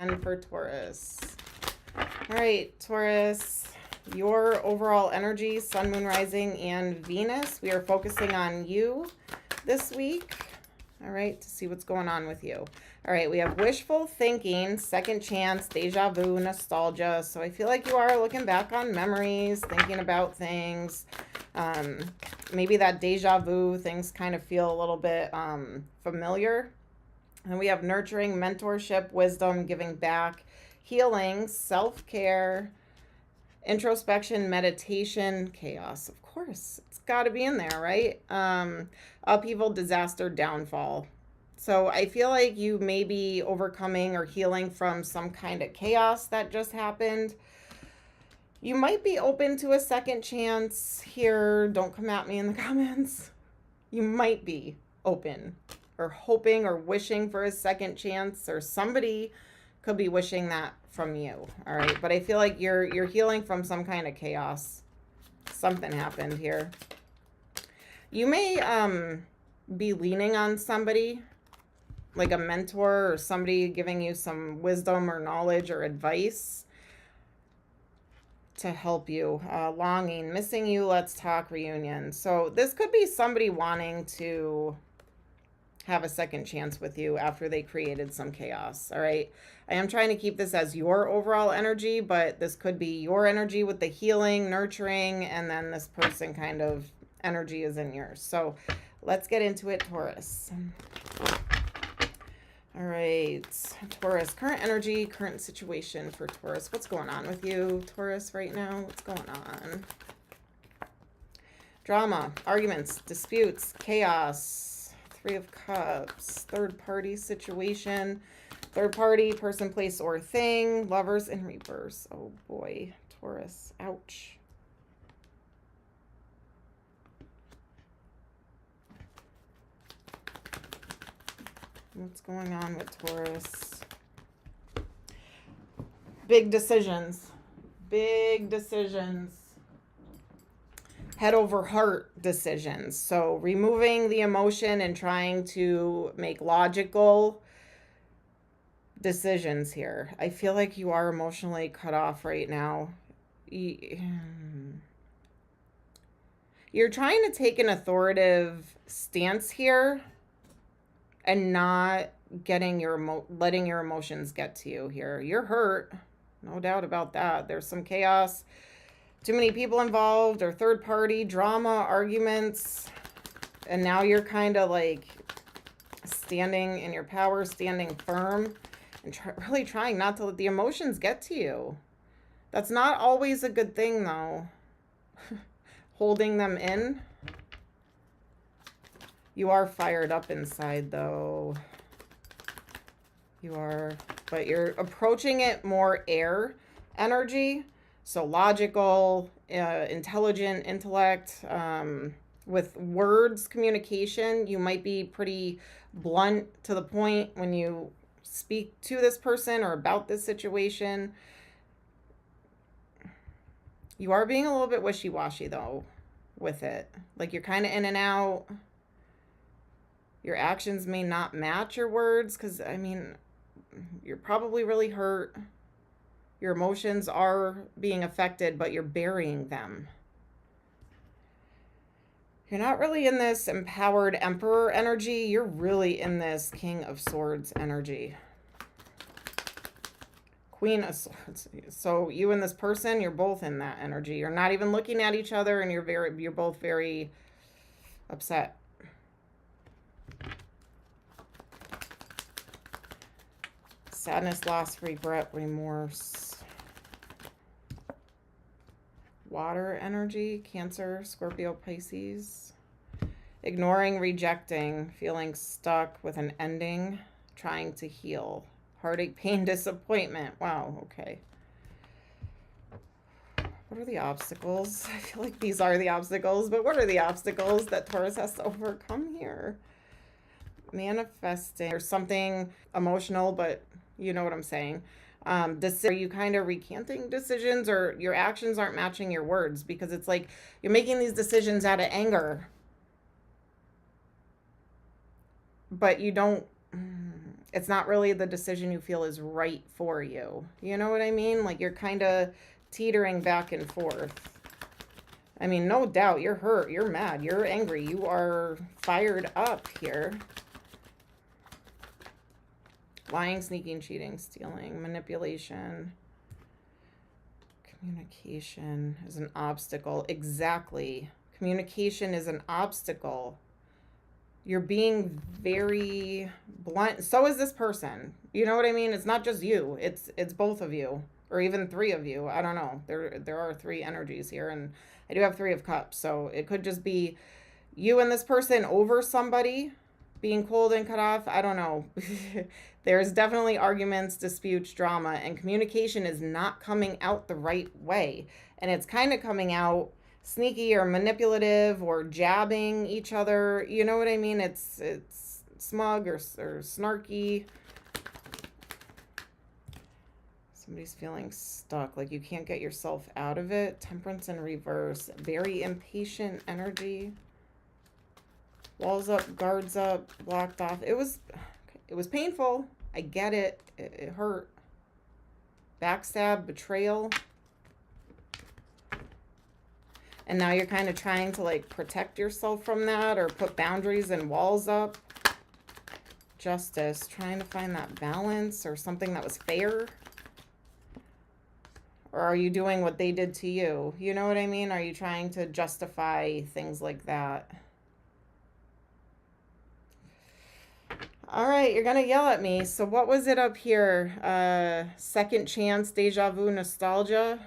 And for Taurus. All right, Taurus, your overall energy, sun, moon, rising, and Venus. We are focusing on you this week. All right, to see what's going on with you. All right, we have wishful thinking, second chance, deja vu, nostalgia. So I feel like you are looking back on memories, thinking about things. Maybe that deja vu, things kind of feel a little bit familiar. And we have nurturing, mentorship, wisdom, giving back, healing, self-care, introspection, meditation, chaos. Of course, it's got to be in there, right? Upheaval, disaster, downfall. So I feel like you may be overcoming or healing from some kind of chaos that just happened. You might be open to a second chance here. Don't come at me in the comments. You might be open or hoping or wishing for a second chance, or somebody could be wishing that from you. All right, but I feel like you're healing from some kind of chaos. Something happened here. You may be leaning on somebody, like a mentor or somebody giving you some wisdom or knowledge or advice to help you. Longing, missing you, let's talk, reunion. So this could be somebody wanting to have a second chance with you after they created some chaos. All right, I am trying to keep this as your overall energy, but this could be your energy with the healing, nurturing, and then this person kind of energy is in yours. So let's get into it, Taurus. All right, Taurus, current energy, current situation for Taurus. What's going on with you, Taurus, right now? What's going on? Drama, arguments, disputes, chaos. Three of Cups, third party situation, third party, person, place, or thing, lovers in reverse. Oh boy, Taurus, ouch. What's going on with Taurus? Big decisions, big decisions. Head over heart decisions. So removing the emotion and trying to make logical decisions here. I feel like you are emotionally cut off right now. You're trying to take an authoritative stance here and not letting your emotions get to you here. You're hurt, no doubt about that. There's some chaos. Too many people involved, or third party, drama, arguments. And now you're kind of like standing in your power, standing firm, and really trying not to let the emotions get to you. That's not always a good thing, though. Holding them in. You are fired up inside, though. You are, but you're approaching it more air energy. So logical, intelligent, intellect, with words, communication. You might be pretty blunt to the point when you speak to this person or about this situation. You are being a little bit wishy-washy, though, with it. Like you're kind of in and out. Your actions may not match your words because, I mean, you're probably really hurt. Your emotions are being affected, but you're burying them. You're not really in this empowered emperor energy. You're really in this King of Swords energy. Queen of Swords. So you and this person, you're both in that energy. You're not even looking at each other, and you're both very upset. Sadness, loss, regret, remorse. Water energy, Cancer, Scorpio, Pisces. Ignoring, rejecting, feeling stuck with an ending, trying to heal. Heartache, pain, disappointment. Wow, okay. What are the obstacles? I feel like these are the obstacles, but what are the obstacles that Taurus has to overcome here? Manifesting or something emotional, but you know what I'm saying. Are you kind of recanting decisions, or your actions aren't matching your words? Because it's like you're making these decisions out of anger, but you don't, it's not really the decision you feel is right for you. You know what I mean? Like you're kind of teetering back and forth. I mean, no doubt you're hurt, you're mad, you're angry, you are fired up here. Lying, sneaking, cheating, stealing, manipulation. Communication is an obstacle. Exactly. Communication is an obstacle. You're being very blunt. So is this person. You know what I mean? It's not just you. It's both of you, or even three of you. I don't know. There are three energies here, and I do have 3 of Cups. So it could just be you and this person over somebody being cold and cut off. I don't know. There's definitely arguments, disputes, drama, and communication is not coming out the right way. And it's kind of coming out sneaky or manipulative or jabbing each other. You know what I mean? It's smug or snarky. Somebody's feeling stuck, like you can't get yourself out of it. Temperance in reverse. Very impatient energy. Walls up, guards up, blocked off. It was painful. I get it. It hurt. Backstab, betrayal. And now you're kind of trying to like protect yourself from that or put boundaries and walls up. Justice, trying to find that balance or something that was fair. Or are you doing what they did to you? You know what I mean? Are you trying to justify things like that? All right, you're going to yell at me. So what was it up here? Second chance, deja vu, nostalgia.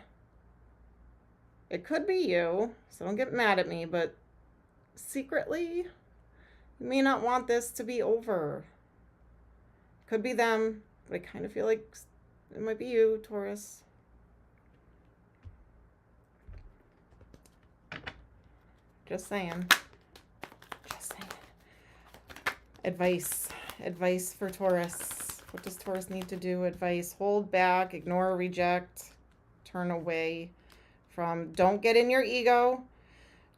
It could be you, so don't get mad at me, but secretly, you may not want this to be over. Could be them, but I kind of feel like it might be you, Taurus. Just saying. Just saying. Advice for Taurus. What does Taurus need to do? Advice. Hold back, ignore, reject, turn away from. Don't get in your ego.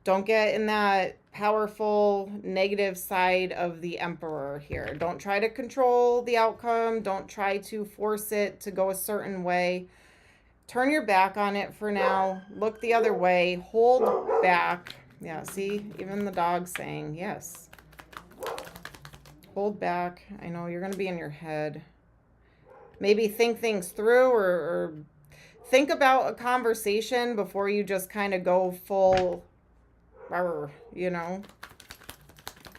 Don't get in that powerful negative side of the Emperor here. Don't try to control the outcome. Don't try to force it to go a certain way. Turn your back on it for now. Look the other way. Hold back. Yeah, see? Even the dog's saying yes. Hold back. I know you're going to be in your head. Maybe think things through or think about a conversation before you just kind of go full, you know.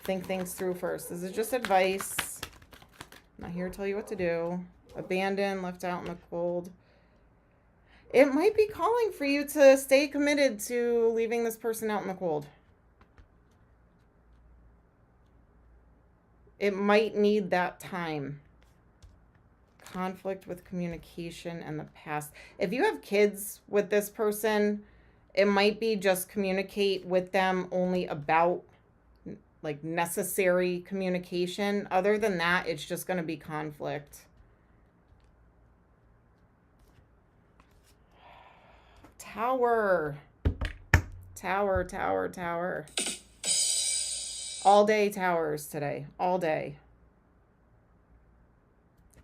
Think things through first. This is just advice. I'm not here to tell you what to do. Abandoned, left out in the cold. It might be calling for you to stay committed to leaving this person out in the cold. It might need that time. Conflict with communication and the past. If you have kids with this person, it might be just communicate with them only about like necessary communication. Other than that, it's just going to be conflict. Tower. All day towers today. All day.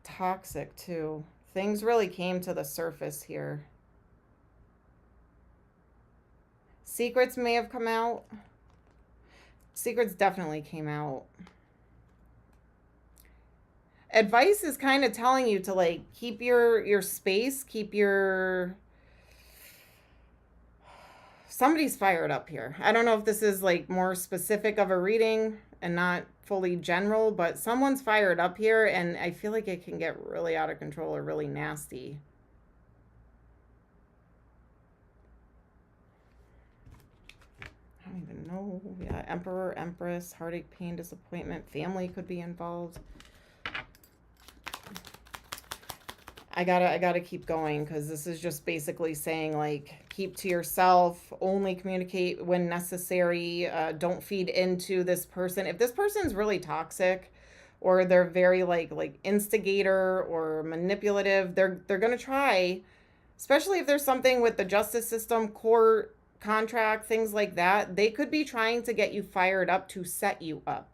Toxic too. Things really came to the surface here. Secrets may have come out. Secrets definitely came out. Advice is kind of telling you to like keep your space, keep your... Somebody's fired up here. I don't know if this is like more specific of a reading and not fully general, but someone's fired up here and I feel like it can get really out of control or really nasty. I don't even know. Yeah, Emperor, Empress, heartache, pain, disappointment, family could be involved. I gotta keep going because this is just basically saying like keep to yourself, only communicate when necessary, don't feed into this person. If this person's really toxic or they're very like instigator or manipulative, they're gonna try, especially if there's something with the justice system, court, contract, things like that, they could be trying to get you fired up to set you up.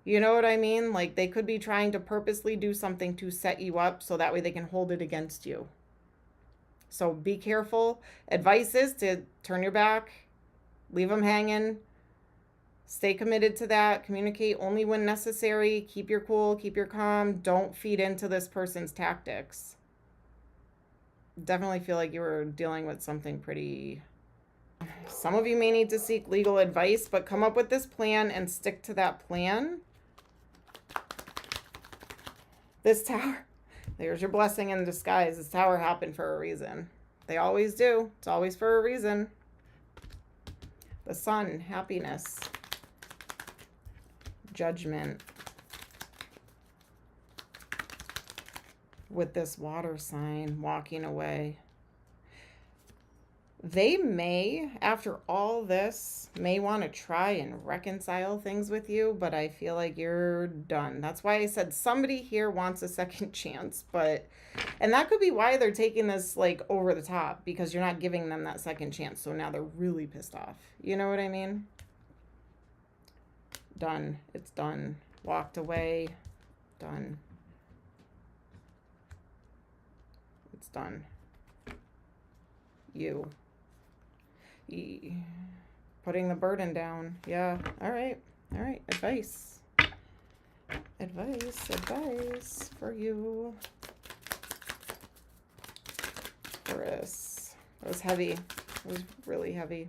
You know what I mean? Like they could be trying to purposely do something to set you up so that way they can hold it against you. So be careful. Advice is to turn your back, leave them hanging, stay committed to that, communicate only when necessary, keep your cool, keep your calm, don't feed into this person's tactics. Definitely feel like you were dealing with something pretty... Some of you may need to seek legal advice, but come up with this plan and stick to that plan. This tower, there's your blessing in disguise. This tower happened for a reason. They always do. It's always for a reason. The sun, happiness, judgment. With this water sign, walking away. They may, after all this, may want to try and reconcile things with you, but I feel like you're done. That's why I said somebody here wants a second chance, and that could be why they're taking this like over the top, because you're not giving them that second chance. So now they're really pissed off. You know what I mean? Done. It's done. Walked away. Done. It's done. You. Putting the burden down. Yeah. All right. All right. Advice. Advice for you. Taurus. That was heavy. It was really heavy.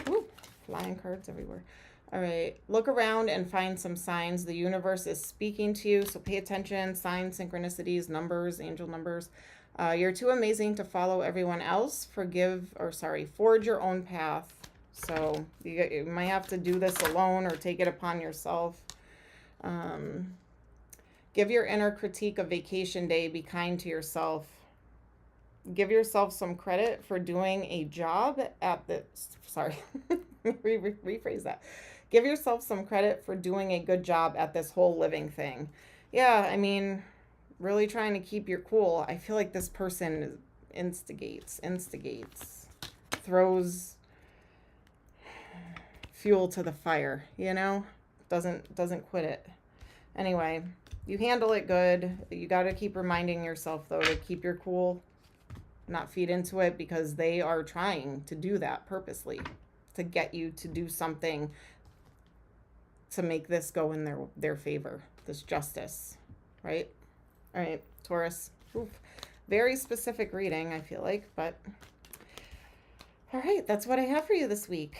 Woo. Flying cards everywhere. All right. Look around and find some signs. The universe is speaking to you. So pay attention. Signs, synchronicities, numbers, angel numbers. You're too amazing to follow everyone else. Forge your own path. So you might have to do this alone or take it upon yourself. Give your inner critique a vacation day. Be kind to yourself. Give yourself some credit for doing a job at the... Sorry. Rephrase that. Give yourself some credit for doing a good job at this whole living thing. Yeah, I mean... really trying to keep your cool. I feel like this person instigates, throws fuel to the fire, you know, doesn't quit it. Anyway, you handle it good. You got to keep reminding yourself though to keep your cool, not feed into it, because they are trying to do that purposely to get you to do something to make this go in their favor, this justice, right? All right, Taurus. Oof. Very specific reading, I feel like, but all right, that's what I have for you this week.